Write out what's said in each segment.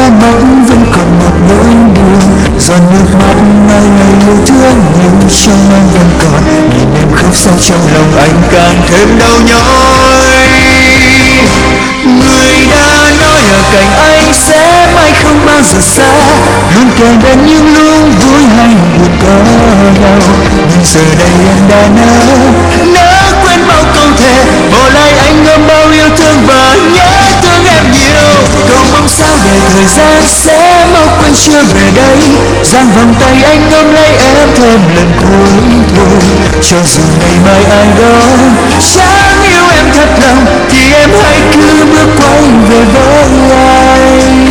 khoe mắt vẫn còn một nỗi buồn. Giọt nước mắt ngày ngày yêu thương nhưng trong anh vẫn còn. Nhìn em khóc sao trong lòng anh càng thêm đau nhói. Người đã nói ở cạnh anh sẽ mãi không bao giờ xa, luôn kề bên những lúc vui hay buồn có nhau. Nhưng giờ đây em đã nỡ quên bao câu thề, bỏ lại anh ôm bao yêu thương và nhớ thương em nhiều. Cầu mong sao để thời gian sẽ mau quên chưa về đây, giang vòng tay anh ôm lấy em thêm lần cuối thôi. Cho dù ngày mai ai đó chẳng yêu em thật lòng thì em hãy cứ bước quay về với anh.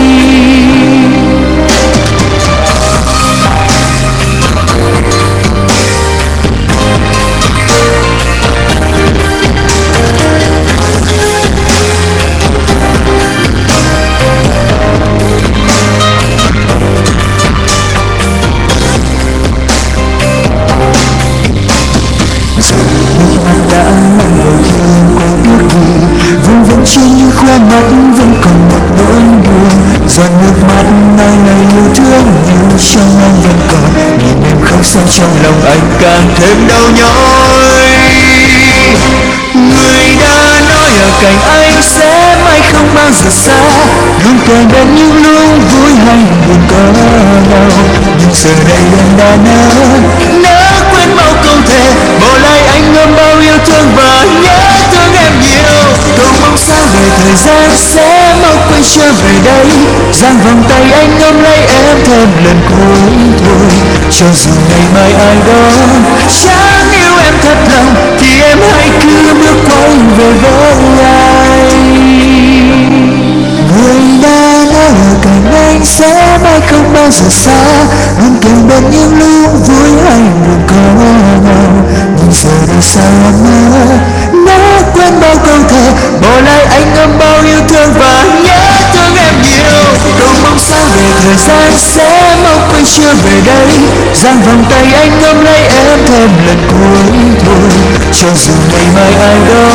Trên khoe mắt vẫn còn một nỗi buồn. Giọt nước mắt ngày ngày yêu thương nhưng trong anh vẫn còn. Nhìn em khóc sao trong lòng anh càng thêm đau nhói. Người đã nói ở cạnh anh sẽ mãi không bao giờ xa, luôn kề bên những lúc vui hay buồn có nhau. Nhưng giờ đây em đã nỡ quên bao câu thề, bỏ lại anh ôm bao yêu thương và nhớ thương em nhiều. Cầu mong sao để thời gian sẽ mau quay trở về đây, giang vòng tay anh ôm lấy em thêm lần cuối thôi. Cho dù ngày mai ai đó chẳng yêu em thật lòng thì em hãy cứ bước quay về với anh. Người đã nói ở cạnh anh sẽ mãi không bao giờ xa, luôn kề bên những lúc vui hay buồn có nhau. Nhưng giờ đây sao em nỡ quên bao câu thề, bỏ lại anh ôm bao yêu thương và nhớ thương em nhiều. Cầu mong sao để thời gian sẽ mau quay trở về đây, giang vòng tay anh ôm lấy em thêm lần cuối thôi. Cho dù ngày mai ai đó